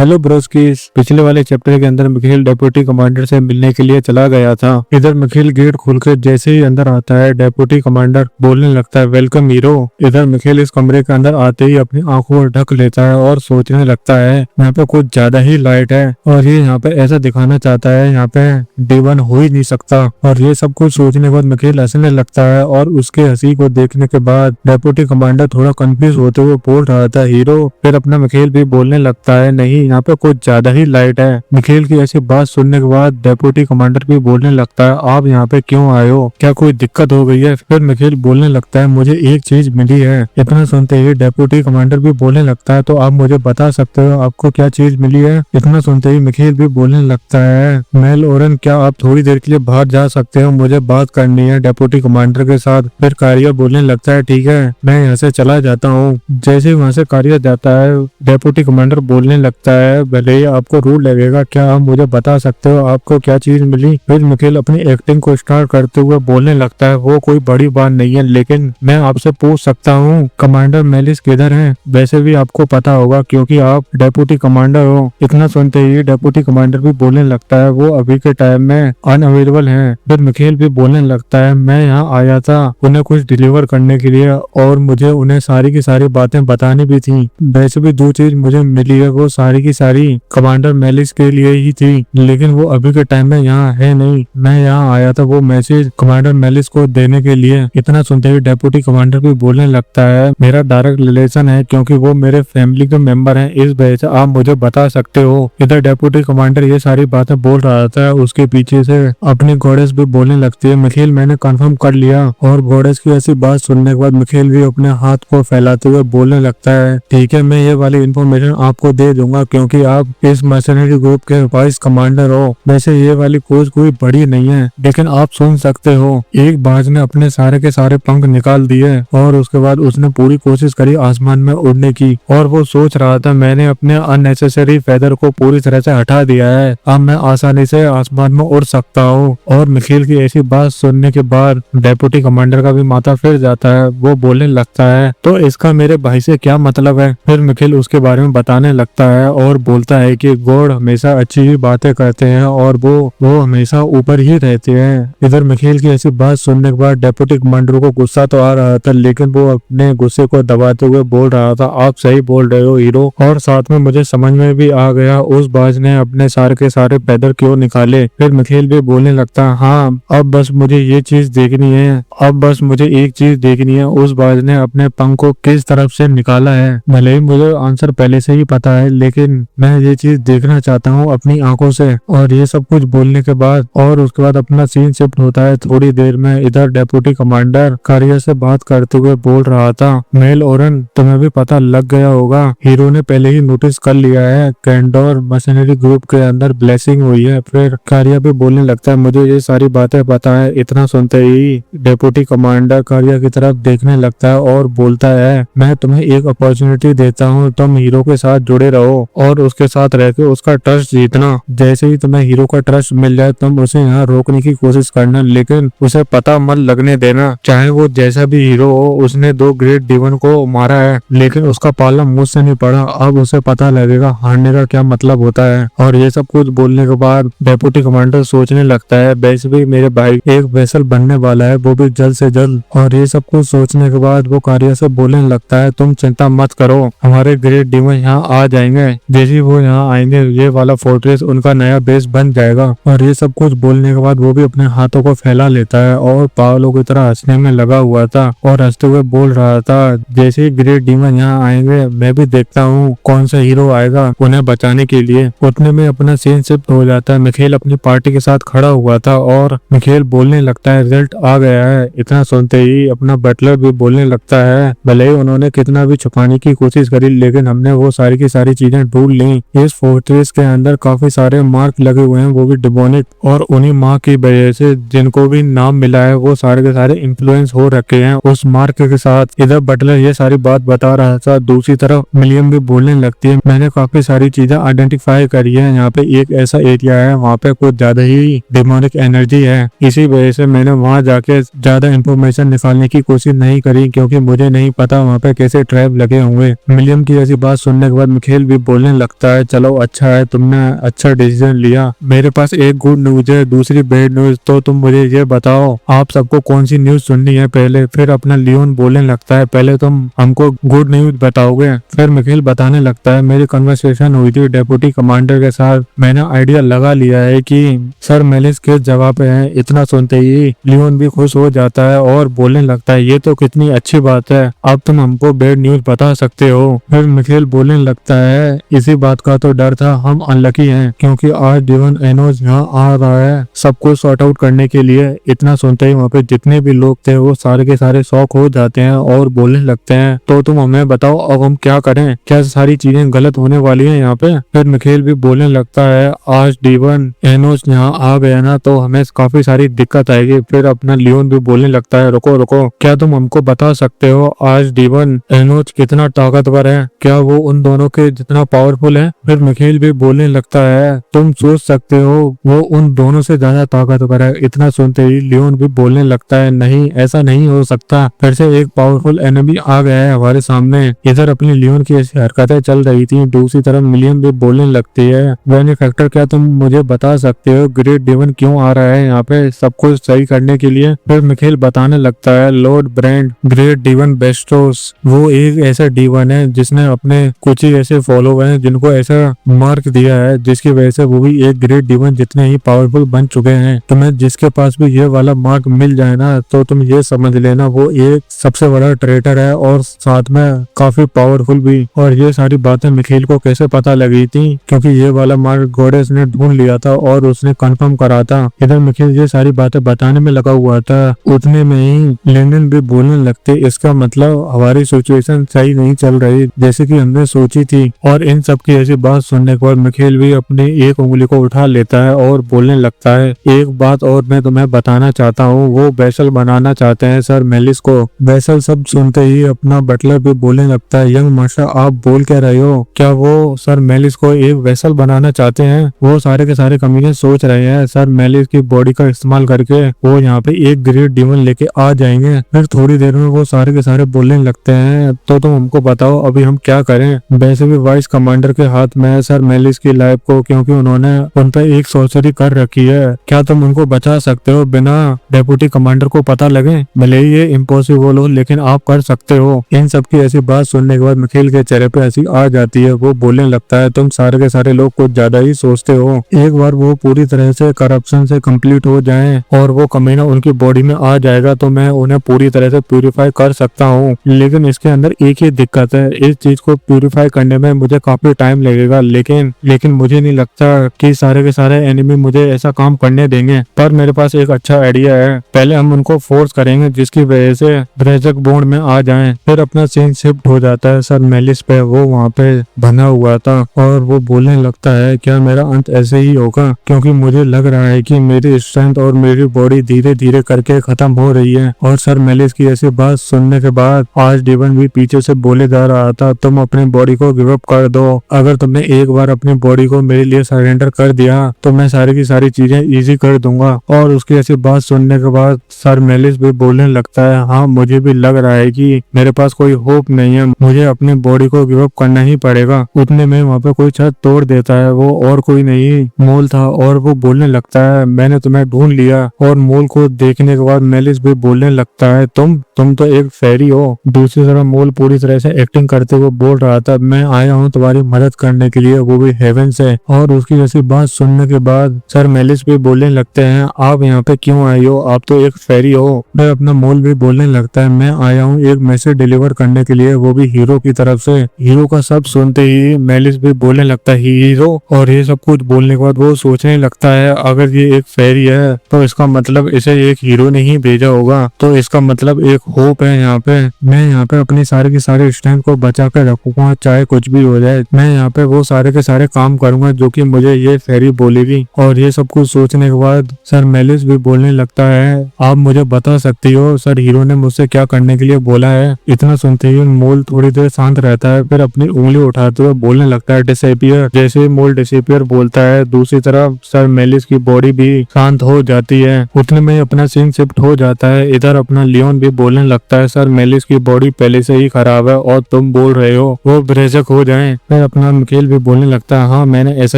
Hello ब्रोस्किस। पिछले वाले chapter के अंदर मिखिल डेप्यूटी कमांडर से मिलने के लिए चला गया था। इधर मिखिल गेट खोलकर जैसे ही अंदर आता है डेप्यूटी कमांडर बोलने लगता है वेलकम हीरो। इधर मिखिल इस कमरे के अंदर आते ही अपनी आंखों को ढक लेता है और सोचने लगता है यहाँ पे कुछ ज्यादा ही लाइट है और ये यहाँ पे ऐसा दिखाना चाहता है यहाँ पे D1 हो ही नहीं सकता। और ये सब कुछ सोचने के बाद मिखिल हंसने लगता है और उसके हंसी को देखने के बाद डेप्यूटी कमांडर थोड़ा कंफ्यूज होते हुए बोल रहा था हीरो। फिर अपना मिखिल भी बोलने लगता है नहीं यहाँ पे कुछ ज्यादा ही लाइट है। मिखिल की ऐसी बात सुनने के बाद डेप्यूटी कमांडर भी बोलने लगता है आप यहाँ पे क्यों आए हो, क्या कोई दिक्कत हो गई है। फिर मिखिल बोलने लगता है मुझे एक चीज मिली है। इतना सुनते ही डेप्यूटी कमांडर भी बोलने लगता है तो आप मुझे बता सकते हो आपको क्या चीज मिली है। इतना सुनते ही मिखिल भी बोलने लगता है मेल ओरन क्या आप थोड़ी देर के लिए बाहर जा सकते हो, मुझे बात करनी है डेप्यूटी कमांडर के साथ। फिर कार्य बोलने लगता है ठीक है मैं यहाँ से चला जाता हूँ। जैसे ही वहाँ से कार्य जाता है डेप्यूटी कमांडर बोलने लगता है भले ही आपको रूड लगेगा क्या आप मुझे बता सकते हो आपको क्या चीज मिली। फिर मिखिल अपनी एक्टिंग को स्टार्ट करते हुए बोलने लगता है वो कोई बड़ी बात नहीं है लेकिन मैं आपसे पूछ सकता हूँ कमांडर मेलिस किधर है। वैसे भी आपको पता होगा क्योंकि आप डेप्यूटी कमांडर हो। इतना सुनते ही डेप्यूटी कमांडर भी बोलने लगता है वो अभी के टाइम में अनअवेलेबल है। फिर मिखिल भी बोलने लगता है मैं यहाँ आया था उन्हें कुछ डिलीवर करने के लिए और मुझे उन्हें सारी की सारी बातें बतानी भी थी। वैसे भी दो चीज मुझे मिली है वो सारी की सारी कमांडर मेलिस के लिए ही थी लेकिन वो अभी के टाइम में यहाँ है नहीं। मैं यहाँ आया था वो मैसेज कमांडर मेलिस को देने के लिए। इतना सुनते ही डेप्यूटी कमांडर भी बोलने लगता है मेरा डायरेक्ट रिलेशन है क्योंकि वो मेरे फैमिली के मेंबर हैं इस वजह से आप मुझे बता सकते हो। इधर डेप्यूटी कमांडर ये सारी बातें बोल रहा था उसके पीछे से अपनी गॉडेस भी बोलने लगती है मिखिल मैंने कंफर्म कर लिया। और गॉडेस की ऐसी बात सुनने के बाद मिखिल भी अपने हाथ को फैलाते हुए बोलने लगता है ठीक है मैं ये वाली इन्फॉर्मेशन आपको दे दूंगा क्योंकि आप इस मर्सनरी ग्रुप के वाइस कमांडर हो। वैसे ये वाली खोज कोई बड़ी नहीं है लेकिन आप सुन सकते हो एक बाज ने अपने सारे के सारे पंख निकाल दिए और उसके बाद उसने पूरी कोशिश करी आसमान में उड़ने की और वो सोच रहा था मैंने अपने अननेसेसरी फेदर को पूरी तरह से हटा दिया है अब मैं आसानी से आसमान में उड़ सकता हूँ। और मिखिल की ऐसी बात सुनने के बाद डेप्यूटी कमांडर का भी माथा फिर जाता है वो बोलने लगता है तो इसका मेरे भाई से क्या मतलब है। फिर मिखिल उसके बारे में बताने लगता है और बोलता है कि गॉड हमेशा अच्छी ही बातें करते हैं और वो हमेशा ऊपर ही रहते हैं। इधर मिखिल की ऐसी बात सुनने के बाद डेप्यूटी कमांडर को गुस्सा तो आ रहा था लेकिन वो अपने गुस्से को दबाते हुए बोल रहा था आप सही बोल रहे हो हीरो। और साथ में मुझे समझ में भी आ गया उस बाज ने अपने सारे के सारे पैदल क्यों निकाले। फिर मिखिल भी बोलने लगता है हाँ अब बस मुझे ये चीज देखनी है अब बस मुझे एक चीज देखनी है उस बाज ने अपने पंख को किस तरफ से निकाला है। भले ही मुझे आंसर पहले से ही पता है लेकिन मैं ये चीज देखना चाहता हूँ अपनी आंखों से। और ये सब कुछ बोलने के बाद और उसके बाद अपना सीन शिफ्ट होता है थोड़ी देर में। इधर डेप्यूटी कमांडर कार्य से बात करते हुए बोल रहा था मेल ओरन तुम्हें भी पता लग गया होगा हीरो ने पहले ही नोटिस कर लिया है कैंडोर मशीनरी ग्रुप के अंदर ब्लेसिंग हुई है। फिर कार्य भी बोलने लगता है मुझे ये सारी बातें पता है। इतना सुनते ही डेप्यूटी कमांडर कार्य की तरफ देखने लगता है और बोलता है मैं तुम्हें एक अपॉर्चुनिटी देता हूँ तुम हीरो के साथ जुड़े रहो और उसके साथ रहकर उसका ट्रस्ट जीतना। जैसे ही तुम्हें हीरो का ट्रस्ट मिल जाए तुम उसे यहाँ रोकने की कोशिश करना लेकिन उसे पता मत लगने देना चाहे वो जैसा भी हीरो हो। उसने 2 ग्रेट D1 को मारा है लेकिन उसका पाला मुझसे नहीं पड़ा अब उसे पता लगेगा हारने का क्या मतलब होता है। और ये सब कुछ बोलने के बाद डेप्यूटी कमांडर सोचने लगता है वैसे भी मेरे भाई एक वेसल बनने वाला है वो भी जल्द से जल्द। और ये सब कुछ सोचने के बाद वो कार्य से बोलने लगता है तुम चिंता मत करो हमारे ग्रेट D1 यहाँ आ जाएंगे जैसे वो यहाँ आएंगे ये वाला फोर्ट्रेस उनका नया बेस बन जाएगा। और ये सब कुछ बोलने के बाद वो भी अपने हाथों को फैला लेता है और पागलों की तरह हंसने में लगा हुआ था और हंसते हुए बोल रहा था जैसे ही ग्रेट D1 यहाँ आएंगे मैं भी देखता हूँ कौन सा हीरो आएगा उन्हें बचाने के लिए। उतने में अपना सीन शिफ्ट हो जाता है मिखिल अपनी पार्टी के साथ खड़ा हुआ था और मिखिल बोलने लगता है रिजल्ट आ गया है। इतना सुनते ही अपना बटलर भी बोलने लगता है भले ही उन्होंने कितना भी छुपाने की कोशिश करी लेकिन हमने वो सारी की सारी चीजें ढूंढ ली। इस फोर्ट्रेस के अंदर काफी सारे मार्क लगे हुए हैं वो भी डिमोनिक और उन्हीं मार्क की वजह से जिनको भी नाम मिला है वो सारे के सारे इन्फ्लुएंस हो रखे हैं उस मार्क के साथ। इधर बटलर ये सारी बात बता रहा था दूसरी तरफ मिलियम भी बोलने लगती है मैंने काफी सारी चीजें आइडेंटिफाई करी है यहाँ पे एक ऐसा एरिया है वहाँ पे कुछ ज्यादा ही डिमोनिक एनर्जी है इसी वजह से मैंने वहाँ जाके ज्यादा इंफॉर्मेशन निकालने की कोशिश नहीं करी क्योंकि मुझे नहीं पता वहाँ पे कैसे ट्रैप लगे होंगे। मिलियम की ऐसी बात सुनने के बाद मिखिल भी बोलने बोलने लगता है चलो अच्छा है, तुमने अच्छा डिसीजन लिया। मेरे पास एक गुड न्यूज है, दूसरी बैड न्यूज, तो तुम मुझे ये बताओ आप सबको कौन सी न्यूज सुननी है पहले। फिर अपना लियोन बोलने लगता है पहले तुम हमको गुड न्यूज बताओगे। फिर मिखिल बताने लगता है मेरी कन्वर्सेशन हुई थी डेप्यूटी कमांडर के साथ, मैंने आइडिया लगा लिया है कि सर मेलिस किस जगह पे है। इतना सुनते ही लियोन भी खुश हो जाता है और बोलने लगता है ये तो कितनी अच्छी बात है, अब तुम हमको बैड न्यूज बता सकते हो। फिर मिखिल बोलने लगता है इसी बात का तो डर था, हम अनलकी हैं क्योंकि आज डेवन एनोस यहाँ आ रहा है सबको सॉर्ट आउट करने के लिए। इतना सुनते ही वहाँ पे जितने भी लोग थे वो सारे के सारे शॉक हो जाते हैं और बोलने लगते हैं तो तुम हमें बताओ अब हम क्या करें, क्या सारी चीजें गलत होने वाली है यहाँ पे। फिर मिखिल भी बोलने लगता है आज डेवन एनोस यहाँ आ गया ना तो हमें काफी सारी दिक्कत आएगी। फिर अपना लियोन भी बोलने लगता है रुको रुको, क्या तुम हमको बता सकते हो आज डेवन एनोस कितना ताकतवर है, क्या वो उन दोनों के जितना पावरफुल है। फिर मिखिल भी बोलने लगता है तुम सोच सकते हो वो उन दोनों से ज्यादा ताकतवर है। इतना सुनते ही लियोन भी बोलने लगता है नहीं ऐसा नहीं हो सकता, फिर से एक पावरफुल एनिमी आ गया है हमारे सामने। इधर अपनी लियोन की ऐसी हरकतें चल रही थी, दूसरी तरफ मिलियन भी बोलने लगती है बेनिफैक्टर क्या तुम मुझे बता सकते हो ग्रेट डेवन क्यों आ रहा है यहाँ पे सब कुछ सही करने के लिए। फिर मिखिल बताने लगता है लॉर्ड ब्रांड ग्रेट डेवन बेस्टोस वो एक ऐसा डेवन है जिसने अपने कुछ ही ऐसे फॉलोवर हैं जिनको ऐसा मार्क दिया है जिसकी वजह से वो भी एक ग्रेट डेवन जितने ही पावरफुल बन चुके हैं। तुम्हें जिसके पास भी ये वाला मार्क मिल जाए ना तो तुम ये समझ लेना वो एक सबसे बड़ा ट्रेटर है और साथ में काफी पावरफुल भी। और ये सारी बातें मिखिल को कैसे पता लगी थी क्योंकि ये वाला मार्क गॉडेस ने ढूंढ लिया था और उसने कंफर्म करा था। इधर मिखिल ये सारी बातें बताने में लगा हुआ था, उतने में ही लिंडन भी बोलने लगते इसका मतलब हमारी सिचुएशन सही नहीं चल रही जैसे कि हमने सोची थी। और इन सब की ऐसी बात सुनने के बाद मिखिल भी अपनी एक उंगली को उठा लेता है और बोलने लगता है एक बात और मैं तुम्हें बताना चाहता हूँ, वो वेसल बनाना चाहते हैं सर मेलिस को। वेसल सब सुनते ही अपना बटलर भी बोलने लगता है यंग मास्टर आप बोल क्या रहे हो, क्या वो सर मेलिस को एक वेसल बनाना चाहते हैं। वो सारे के सारे कमीने सोच रहे हैं सर मेलिस की बॉडी का इस्तेमाल करके वो यहाँ पे एक ग्रेट डेमन लेके आ जाएंगे। फिर थोड़ी देर में वो सारे के सारे बोलने लगते हैं तो तुम हमको बताओ अभी हम क्या करें। वैसे भी वाइस कमांडर के हाथ में है सर मेलिस की लाइफ को क्योंकि उन्होंने उन पे एक सॉर्जरी कर रखी है, क्या तुम उनको बचा सकते हो बिना डेप्यूटी कमांडर को पता लगे। भले ही ये इम्पॉसिबल हो लेकिन आप कर सकते हो। इन सब की ऐसी बात सुनने के बाद मिखिल के चेहरे पे ऐसी आ जाती है, वो बोलने लगता है तुम सारे के सारे लोग कुछ ज्यादा ही सोचते हो, एक बार वो पूरी तरह से करप्शन से कंप्लीट हो जाए और वो कमीना उनकी बॉडी में आ जाएगा तो मैं उन्हें पूरी तरह से प्यूरिफाई कर सकता हूँ। लेकिन इसके अंदर एक ही दिक्कत है, इस चीज को प्यूरिफाई करने में मुझे काफी टाइम लगेगा लेकिन मुझे नहीं लगता कि सारे के सारे एनिमी मुझे ऐसा काम करने देंगे। पर मेरे पास एक अच्छा आइडिया है, पहले हम उनको फोर्स करेंगे जिसकी वजह से ब्रेजक बोर्ड में आ जाएं। फिर अपना सीन शिफ्ट हो जाता है सर मेलिस पे, वो वहाँ पे बना हुआ था और वो बोलने लगता है क्या मेरा अंत ऐसे ही होगा, क्योंकि मुझे लग रहा है कि मेरी स्ट्रेंथ और मेरी बॉडी धीरे धीरे करके खत्म हो रही है। और सर मेलिस की ऐसी बात सुनने के बाद आज डेवन भी पीछे से बोले जा रहा था तुम अपनी बॉडी को गिव अप कर दो, अगर तुमने एक बार अपनी बॉडी को मेरे लिए सरेंडर कर दिया तो मैं सारी की सारी चीजें इजी कर दूंगा। और उसकी ऐसी बात सुनने के बाद सर मेलिस भी बोलने लगता है हाँ मुझे भी लग रहा है कि मेरे पास कोई होप नहीं है, मुझे अपनी बॉडी को गिव अप करना ही पड़ेगा। उतने में वहाँ पे कोई छत तोड़ देता है, वो और कोई नहीं मोल था और वो बोलने लगता है मैंने तुम्हें ढूंढ लिया। और मोल को देखने के बाद मेलिस भी बोलने लगता है तुम तो एक फेरी हो। दूसरी तरफ मोल पूरी तरह से एक्टिंग करते हुए बोल रहा था मैं आया हूँ तुम्हारी मदद करने के लिए, वो भी हेवन से। और उसकी ऐसी बात सुनने के बाद सर मेलिस भी बोलने लगते हैं आप यहाँ पे क्यों आए हो, आप तो एक फेरी हो। फिर अपना मोल भी बोलने लगता है मैं आया हूँ एक मैसेज डिलीवर करने के लिए, वो भी हीरो की तरफ से। हीरो का सब सुनते ही मेलिस भी बोलने लगता है हीरो। और ये सब कुछ बोलने के बाद वो सोचने लगता है अगर ये एक फेरी है तो इसका मतलब इसे एक हीरो ने ही भेजा होगा, तो इसका मतलब एक होप है यहाँ पे। मैं यहाँ पे अपनी सारे के सारे स्ट्रेंथ को बचा कर रखूंगा चाहे कुछ भी हो जाए, मैं यहाँ पे वो सारे के सारे काम करूंगा जो कि मुझे ये फेरी बोलेगी। और ये सब कुछ सोचने के बाद सर मेलिस भी बोलने लगता है आप मुझे बता सकती हो सर हीरो ने मुझसे क्या करने के लिए बोला है। इतना सुनते ही मोल थोड़ी देर शांत रहता है, फिर अपनी उंगली उठाते हुए बोलने लगता है डिसअपियर। जैसे ही मोल डिसअपियर बोलता है दूसरी तरफ सर मेलिस की बॉडी भी शांत हो जाती है। उतने में अपना सीन शिफ्ट हो जाता है, इधर अपना लियोन भी बोलने लगता है सर मेलिस की बॉडी पहले से ही खराब है और तुम बोल रहे हो वो ब्रेजक हो जाए। फिर अपना मिखेल भी बोलने लगता है हाँ मैंने ऐसा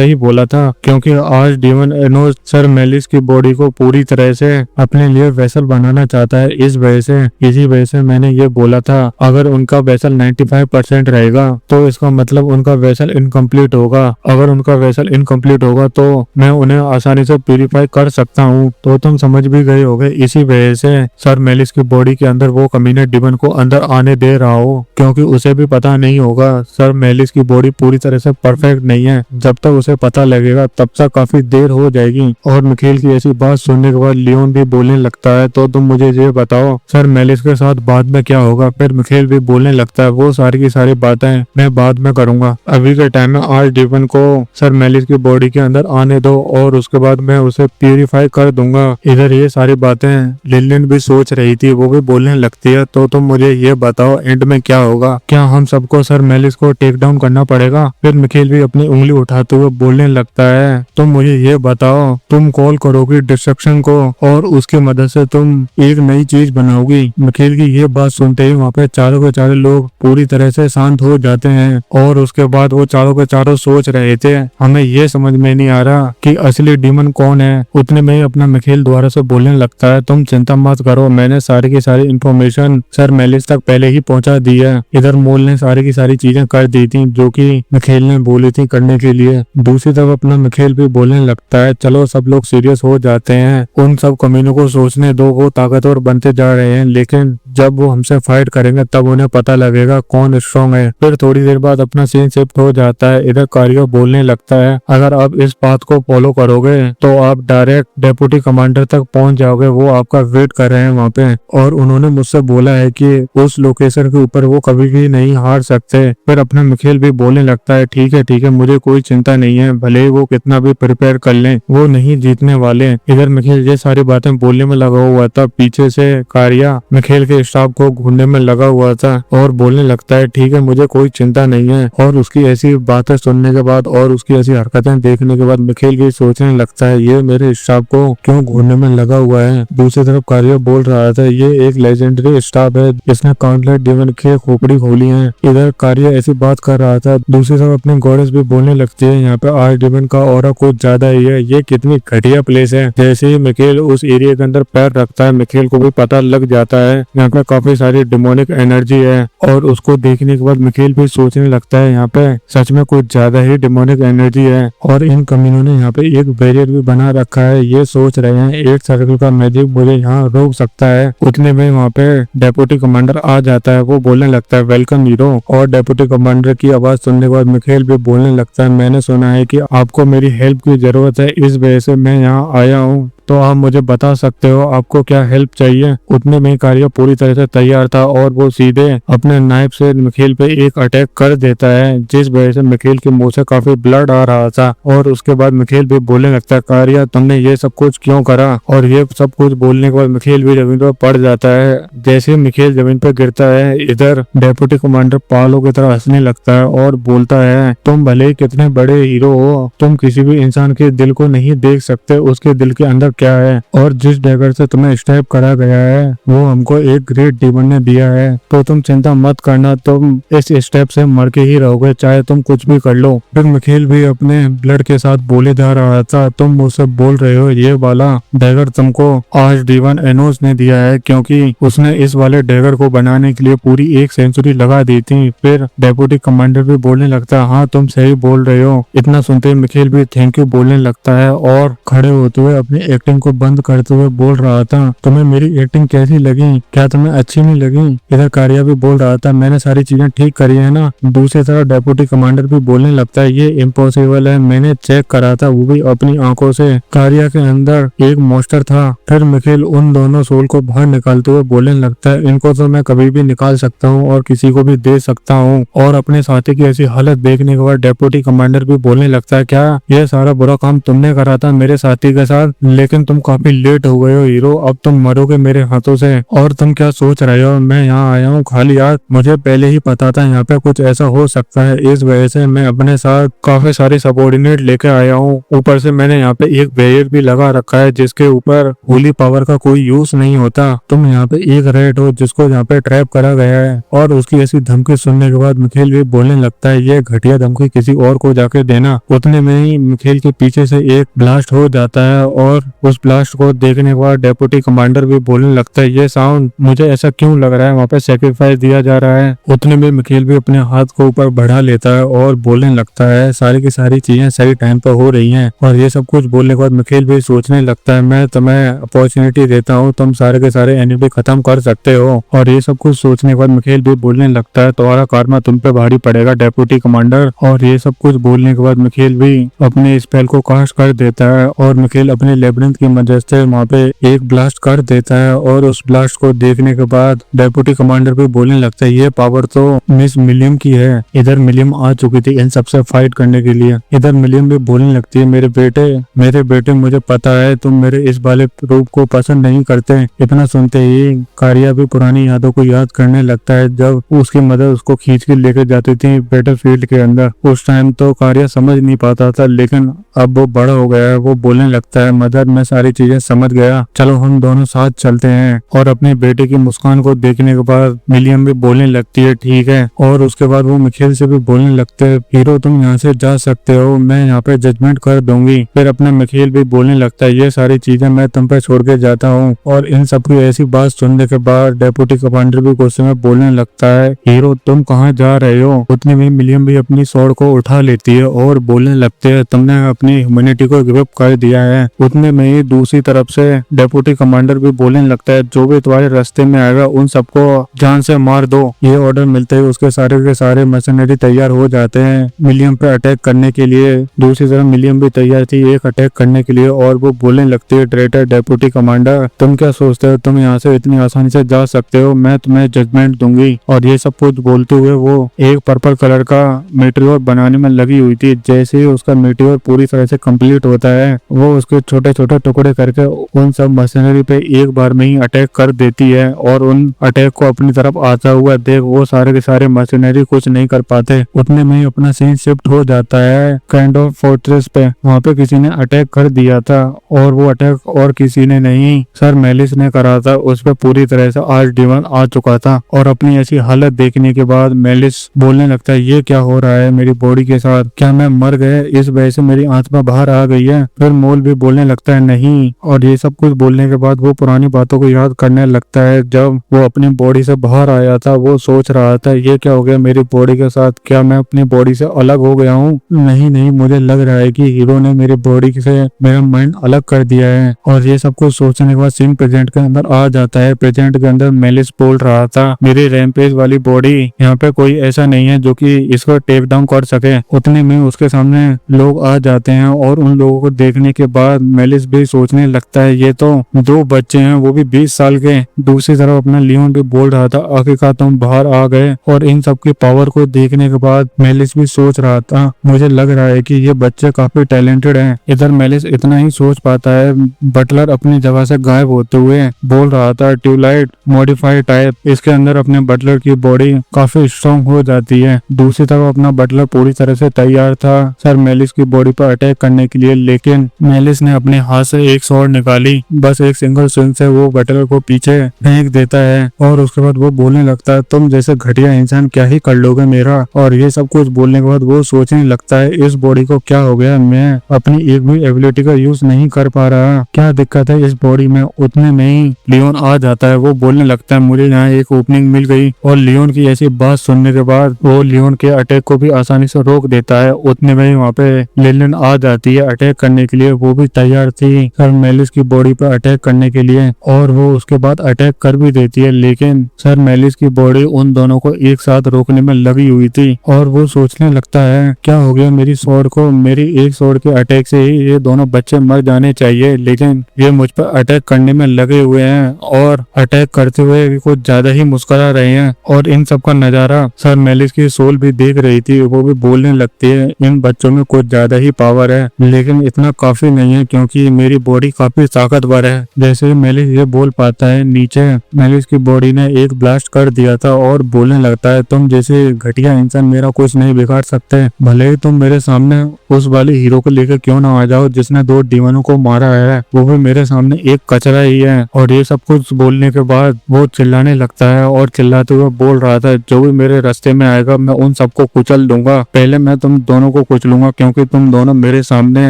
ही बोला था, क्योंकि आज डीवन एनोस सर मेलिस की बॉडी को पूरी तरह से अपने लिए वेसल बनाना चाहता है। इसी वजह से मैंने ये बोला था अगर उनका वेसल 95% रहेगा तो इसका मतलब उनका वेसल इनकम्प्लीट होगा। अगर उनका वेसल इनकम्प्लीट होगा तो मैं उन्हें आसानी से प्यूरिफाई कर सकता हूँ। तो तुम समझ भी गए होगे, इसी वजह से सर मेलिस की बॉडी के अंदर वो कमीने डिमन को अंदर आने दे रहा हो, क्योंकि उसे भी पता नहीं होगा सर मेलिस की बॉडी पूरी तरह से परफेक्ट नहीं है। जब तक उसे पता लगेगा तब तक काफी देर हो जाएगी। और मिखेल की ऐसी बात सुनने के बाद लियोन भी बोलने लगता है तो तुम मुझे ये बताओ सर मेलिस के साथ बाद में क्या होगा। फिर मिखेल भी बोलने लगता है वो सारी की सारी बातें मैं बाद में करूंगा, अभी के टाइम में आज डिमन को सर मेलिस की बॉडी के अंदर आने दो और उसके बाद मैं उसे प्यूरिफाई कर दूंगा। इधर ये सारी बातें लिलियन भी सोच रही थी, वो भी बोलने लगती है तो तुम मुझे ये बताओ एंड में क्या होगा, क्या हम सबको सर मेलिस को टेक डाउन करना पड़ेगा। फिर मिखेल भी अपनी उंगली उठाते हुए बोलने लगता है तुम मुझे ये बताओ तुम कॉल करोगी डिस्ट्रक्शन को और उसकी मदद से तुम एक नई चीज बनाओगी। मिखेल की ये बात सुनते ही वहाँ पे चारों के चारों लोग पूरी तरह से शांत हो जाते हैं और उसके बाद वो चारों के चारों सोच रहे थे हमें ये समझ में नहीं आ रहा कि असली डीमन कौन है। उतने में ही अपना मिखेल द्वारा से बोलने लगता है तुम चिंता मत करो, मैंने सारी की सारी इंफॉर्मेशन सर मेलिस तक पहले ही पहुंचा दी है। इधर मोल ने सारी की सारी चीजें कर दी थी जो कि मिखेल ने बोली थी करने के लिए। दूसरी तरफ अपना मिखेल भी बोलने लगता है चलो सब लोग सीरियस हो जाते हैं, उन सब कमीनों को सोचने दो, वो ताकतवर बनते जा रहे हैं लेकिन जब वो हमसे फाइट करेंगे तब उन्हें पता लगेगा कौन स्ट्रॉन्ग है। फिर थोड़ी देर बाद अपना सीन शिफ्ट हो जाता है। इधर कारियो बोलने लगता है अगर आप इस बात को फॉलो करोगे तो आप डायरेक्ट डेप्यूटी कमांडर तक पहुंच जाओगे, वो आपका वेट कर रहे हैं वहाँ पे और उन्होंने मुझसे बोला है कि उस लोकेशन के ऊपर वो कभी भी नहीं हार सकते। फिर अपना मिखेल भी बोलने लगता है ठीक है मुझे कोई चिंता नहीं है, भले ही वो कितना भी प्रिपेयर कर लें वो नहीं जीतने वाले। इधर मिखेल ये सारी बातें बोलने में लगा हुआ था, पीछे से कारिया मिखेल के स्टाफ को ढूंढने में लगा हुआ था और बोलने लगता है ठीक है मुझे कोई चिंता नहीं है। और उसकी ऐसी बातें सुनने के बाद और उसकी ऐसी हरकतें देखने के बाद मिखेल भी सोचने लगता है ये मेरे स्टाफ को क्यों घूरने में लगा हुआ है। दूसरी तरफ कारियो बोल रहा था ये एक लेजेंडरी स्टाफ है जिसने काउंटलेस डीमन की खोपड़ी खोली है। इधर कारियो ऐसी बात कर रहा था, दूसरी तरफ अपनी गॉडेस भी बोलने लगती है यहाँ पे आर्च डीमन का ऑरा कुछ ज्यादा ही है, ये कितनी घटिया प्लेस है। जैसे ही मिखेल उस एरिया के अंदर पैर रखता है मिखेल को भी पता लग जाता है यहाँ पे काफी सारी डिमोनिक एनर्जी है और उसको देखने के बाद मिखेल भी सोचने लगता है यहाँ पे सच में कुछ ज्यादा ही डिमोनिक एनर्जी है और इन कमीनों ने यहाँ पे एक बैरियर भी बना रखा है। ये सोच रहे हैं एक सर्कल का मैजिक मुझे यहाँ रोक सकता है। उतने में वहाँ पे डेप्यूटी कमांडर आ जाता है, वो बोलने लगता है वेलकम हीरो। और डेप्यूटी कमांडर की आवाज सुनने के बाद मिखेल भी बोलने लगता है मैंने सुना है कि आपको मेरी हेल्प की जरूरत है, इस वजह से मैं यहाँ आया हूँ, तो आप मुझे बता सकते हो आपको क्या हेल्प चाहिए। उतने में कारियो पूरी तरह से तैयार था और वो सीधे अपने नाइफ से मिखेल पे एक अटैक कर देता है जिस वजह से मिखेल के मुंह से काफी ब्लड आ रहा था। और उसके बाद मिखेल भी बोलने लगता है कारिया तुमने ये सब कुछ क्यों करा। और ये सब कुछ बोलने के बाद मिखेल भी जमीन पर पड़ जाता है। जैसे ही मिखेल जमीन पर गिरता है इधर डेप्यूटी कमांडर पालो की तरह हंसने लगता है और बोलता है तुम भले ही कितने बड़े हीरो हो, तुम किसी भी इंसान के दिल को नहीं देख सकते उसके दिल के अंदर क्या है, और जिस डैगर से तुम्हें स्टैब करा गया है वो हमको एक ग्रेट डीमन ने दिया है, तो तुम चिंता मत करना, तुम इस स्टेप से मर के ही रहोगे चाहे तुम कुछ भी कर लो। फिर मिखेल भी अपने ब्लड के साथ बोले जा रहा था तुम मुझसे बोल रहे हो ये वाला डैगर तुमको आज डीवन एनोस ने दिया है क्योंकि उसने इस वाले डैगर को बनाने के लिए पूरी 1 सेंचुरी लगा दी थी। फिर डेप्यूटी कमांडर भी बोलने लगता है हाँ तुम सही बोल रहे हो। इतना सुनते ही मिखेल भी थैंक यू बोलने लगता है और खड़े होते हुए अपनी एक्टिंग को बंद करते हुए बोल रहा था तुम्हें मेरी एक्टिंग कैसी लगी, क्या तुम्हें अच्छी नहीं लगी। इधर कारिया भी बोल रहा था मैंने सारी चीजें ठीक करी है ना। दूसरी तरफ डेप्यूटी कमांडर भी बोलने लगता है ये इम्पॉसिबल है, मैंने चेक करा था वो भी अपनी आंखों से, कारिया के अंदर एक मॉन्स्टर था। फिर मिखेल उन दोनों सोल को बाहर निकालते हुए बोलने लगता है इनको तो मैं कभी भी निकाल सकता हूँ और किसी को भी दे सकता हूँ। और अपने साथी की ऐसी हालत देखने के बाद डेप्यूटी कमांडर भी बोलने लगता है क्या ये सारा बुरा काम तुमने करा था मेरे साथी के साथ, लेकिन लेकिन तुम काफी लेट हो गए हो हीरो, अब तुम मरोगे मेरे हाथों से। और तुम क्या सोच रहे हो, मैं यहाँ आया हूँ खाली हाथ? मुझे पहले ही पता था यहाँ पे कुछ ऐसा हो सकता है, इस वजह से मैं अपने साथ काफी सारे सबॉर्डिनेट लेके आया हूँ। ऊपर से मैंने यहाँ पे एक बैरियर भी लगा रखा है जिसके ऊपर होली पावर का कोई यूज नहीं होता। तुम यहाँ पे एक रेड हो जिसको यहाँ पे ट्रैप करा गया है। और उसकी ऐसी धमकी सुनने के बाद मिखेल भी बोलने लगता है ये घटिया धमकी किसी और को जाके देना। उतने में ही मिखेल के पीछे से एक ब्लास्ट हो जाता है और उस ब्लास्ट को देखने के बाद डेप्यूटी कमांडर भी बोलने लगता है ये साउंड मुझे ऐसा क्यों लग रहा है वहाँ पे सेक्रीफाइस दिया जा रहा है। उतने में मिखेल भी अपने हाथ को ऊपर बढ़ा लेता है और बोलने लगता है सारी की सारी चीजें सही टाइम पर हो रही हैं। और ये सब कुछ बोलने के बाद मिखेल भी सोचने लगता है मैं तुम्हें अपॉर्चुनिटी देता हूँ, तुम सारे के सारे एनिमी खत्म कर सकते हो। और ये सब कुछ सोचने के बाद मिखेल भी बोलने लगता है तुम्हारा कार्मा तुम पे भारी पड़ेगा डेप्यूटी कमांडर। और ये सब कुछ बोलने के बाद मिखेल भी अपने स्पेल को कास्ट कर देता है और मिखेल अपने लेब्रिंथ की मदद से वहाँ पे एक ब्लास्ट कर देता है। और उस ब्लास्ट को देखने के बाद डेप्यूटी कमांडर भी बोलने लगता है ये पावर तो मिस मिलियम की है। इधर मिलियम आ चुकी थी इन सबसे फाइट करने के लिए। इधर मिलियम भी बोलने लगती है मेरे बेटे मुझे पता है तुम मेरे इस वाले रूप को पसंद नहीं करते। इतना सुनते ही कारिया भी पुरानी यादों को याद करने लगता है जब उसकी मदर उसको खींच के लेकर जाती थी बैटलफील्ड के अंदर। उस टाइम तो कारिया समझ नहीं पाता था लेकिन अब वो बड़ा हो गया है। वो बोलने लगता है मदर मैं सारी चीजें समझ गया, चलो हम दोनों साथ चलते हैं। और अपने बेटे की मुस्कान को देखने के बाद मिलियम भी बोलने लगती है ठीक है। और उसके बाद वो मिखेल से भी बोलने लगते हैं हीरो तुम यहाँ से जा सकते हो, मैं यहाँ पे जजमेंट कर दूंगी। फिर अपना मिखेल भी बोलने लगता है ये सारी चीजें मैं तुम पे छोड़ के जाता हूँ। और इन सबकी ऐसी बात सुनने के बाद डेप्यूटी कमांडर भी गुस्से में बोलने लगता है हीरो तुम कहाँ जा रहे हो। उतने में मिलियम भी अपनी स्वॉर्ड को उठा लेती है और बोलने लगते है तुमने अपनी ह्यूमैनिटी को गिव अप कर दिया है। उतने में ही दूसरी तरफ से डेप्यूटी कमांडर भी बोलने लगता है जो भी तुम्हारे रास्ते में आएगा उन सबको जान से मार दो। ये ऑर्डर मिलते ही उसके सारे के सारे मशीनरी तैयार हो जाते हैं मिलियम पे अटैक करने के लिए। दूसरी तरफ मिलियम भी तैयार थी एक अटैक करने के लिए और वो बोलने लगती है ट्रेटर डेप्यूटी कमांडर तुम क्या सोचते हो तुम यहाँ से इतनी आसानी से जा सकते हो, मैं तुम्हें जजमेंट दूंगी। और ये सब कुछ बोलते हुए वो एक पर्पल कलर का मीटियोर बनाने में लगी हुई थी। जैसे ही उसका मीटियोर पूरी तरह से कंप्लीट होता है वो उसके छोटे छोटे टुकड़े करके उन सब मशीनरी पे एक बार में ही अटैक कर देती है। और उन अटैक को अपनी तरफ आता हुआ देख वो सारे के सारे मशीनरी कुछ नहीं कर पाते। उतने में ही अपना सीन शिफ्ट हो जाता है काइंड ऑफ फोर्ट्रेस पे। वहाँ पे किसी ने अटैक कर दिया था और वो अटैक और किसी ने नहीं सर मेलिस ने करा था। उस पे पूरी तरह से आर्चडीमन आ चुका था और अपनी ऐसी हालत देखने के बाद मेलिस बोलने लगता है ये क्या हो रहा है मेरी बॉडी के साथ, क्या मैं मर गया, इस वजह से मेरी आत्मा बाहर आ गई है। फिर मोल भी बोलने लगता है नहीं। और ये सब कुछ बोलने के बाद वो पुरानी बातों को याद करने लगता है जब वो अपनी बॉडी से बाहर आया था। वो सोच रहा था ये क्या हो गया मेरी बॉडी के साथ, क्या मैं अपनी बॉडी से अलग हो गया हूँ। नहीं मुझे लग रहा है कि हीरो ने मेरी बॉडी से मेरा माइंड अलग कर दिया है। और ये सब कुछ सोचने के बाद सीन प्रेजेंट के अंदर आ जाता है। प्रेजेंट के अंदर मेलिस बोल रहा था मेरी रैम्पेज वाली बॉडी यहाँ पे कोई ऐसा नहीं है जो कि इसको टेक डाउन कर सके। उतने में उसके सामने लोग आ जाते हैं और उन लोगों को देखने के बाद मेलिस भी सोचने लगता है ये तो दो बच्चे हैं वो भी 20 साल के। दूसरी तरफ अपना लियोन भी बोल रहा था आखिरकार तुम बाहर आ गए। और इन सब की पावर को देखने के बाद मेलिस भी सोच रहा था मुझे लग रहा है कि ये बच्चे काफी टैलेंटेड हैं। इधर मेलिस इतना ही सोच पाता है बटलर अपनी जगह से गायब होते हुए बोल रहा था ट्यूबलाइट मॉडिफाइड टाइप। इसके अंदर अपने बटलर की बॉडी काफी स्ट्रॉन्ग हो जाती है। दूसरी तरफ अपना बटलर पूरी तरह से तैयार था सर मेलिस की बॉडी पर अटैक करने के लिए, लेकिन मेलिस ने अपने हाथ से एक स्वॉर्ड निकाली। बस एक सिंगल स्विंग से वो बटलर को पीछे फेंक देता है और उसके बाद वो बोलने लगता है तुम जैसे घटिया इंसान क्या ही कर लोगे मेरा। और ये सब कुछ बोलने के बाद वो सोचने लगता है इस बॉडी को क्या हो गया, मैं अपनी एक भी एबिलिटी का यूज नहीं कर पा रहा, क्या दिक्कत है इस बॉडी में। उतने में ही लियोन आ जाता है। वो बोलने लगता है मुझे यहाँ एक ओपनिंग मिल गई। और लियोन की ऐसी बात सुनने के बाद वो लियोन के अटैक को भी आसानी से रोक देता है। उतने में ही वहाँ पे लिलियन आ जाती है अटैक करने के लिए। वो भी तैयार थी सर मेलिस की बॉडी पर अटैक करने के लिए और वो उसके बाद अटैक कर भी देती है, लेकिन सर मेलिस की बॉडी उन दोनों को एक साथ रोकने में लगी हुई थी। और वो सोचने लगता है क्या हो गया मेरी स्वॉर्ड को, मेरी एक स्वॉर्ड के अटैक से ही ये दोनों बच्चे मर जाने चाहिए, लेकिन ये मुझ पर अटैक करने में लगे हुए हैं और अटैक करते हुए कुछ ज्यादा ही मुस्कुरा रहे हैं। और इन सब का नजारा सर मेलिस की सोल भी देख रही थी। वो भी बोलने लगती है इन बच्चों में कुछ ज्यादा ही पावर है, लेकिन इतना काफी नहीं है क्योंकि मेरी बॉडी काफी ताकतवर है। जैसे ही मेलिस ये बोल पाता है, नीचे मेलिस की बॉडी ने एक ब्लास्ट कर दिया था और बोलने लगता है, तुम जैसे घटिया इंसान मेरा कुछ नहीं बिगाड़ सकते। भले ही तुम मेरे सामने उस वाले हीरो को लेकर क्यों ना आ जाओ जिसने 2 डीमनों को मारा है, वो भी मेरे सामने एक कचरा ही है। और ये सब कुछ बोलने के बाद वो चिल्लाने लगता है और चिल्लाते हुए बोल रहा था, जो भी मेरे रास्ते में आएगा मैं उन सबको कुचल दूंगा। पहले मैं तुम दोनों को कुचलूंगा क्योंकि तुम दोनों मेरे सामने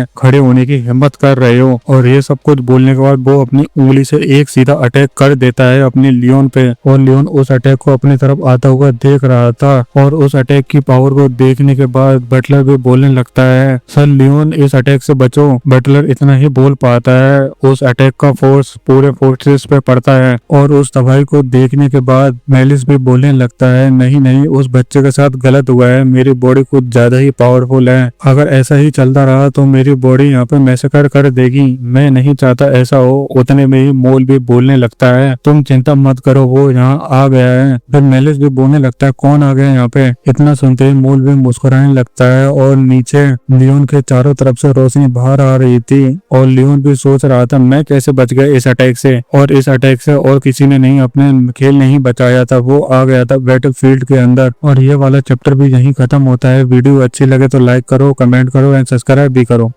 खड़े होने की हिम्मत कर रहे हो। और ये सब कुछ बोलने के बाद वो अपनी उंगली से एक सीधा अटैक कर देता है अपने लियोन पे। और लियोन उस अटैक को अपनी तरफ आता हुआ देख रहा था और उस अटैक की पावर को देखने के बाद बटलर भी बोलने लगता है, सर लियोन इस अटैक से बचो। बटलर इतना ही बोल पाता है, उस अटैक का फोर्स पूरे फोर्सेस पे पड़ता है। और उस तबाही को देखने के बाद मेलिस भी बोलने लगता है, नहीं नहीं, उस बच्चे के साथ गलत हुआ है, मेरी बॉडी कुछ ज्यादा ही पावरफुल है। अगर ऐसा ही चलता रहा तो मेरी बॉडी यहाँ पे मैसेकर कर देगी। मैं नहीं चाहता ऐसा हो। उतने में ही मोल भी बोलने लगता है, तुम चिंता मत करो, वो यहाँ आ गया है। फिर मेलिस भी बोलने लगता है, कौन आ गया यहाँ पे। इतना सुनते ही मोल भी मुस्कुराने लगता है और नीचे लियोन के चारों तरफ से रोशनी बाहर आ रही थी। और लियोन भी सोच रहा था, मैं कैसे बच गया इस अटैक से। और इस अटैक से और किसी ने नहीं, अपने खेल नहीं बचाया था, वो आ गया था बैटलफील्ड के अंदर। और ये वाला चैप्टर भी यहीं खत्म होता है। वीडियो अच्छी लगे तो लाइक करो, कमेंट करो एंड सब्सक्राइब भी करो।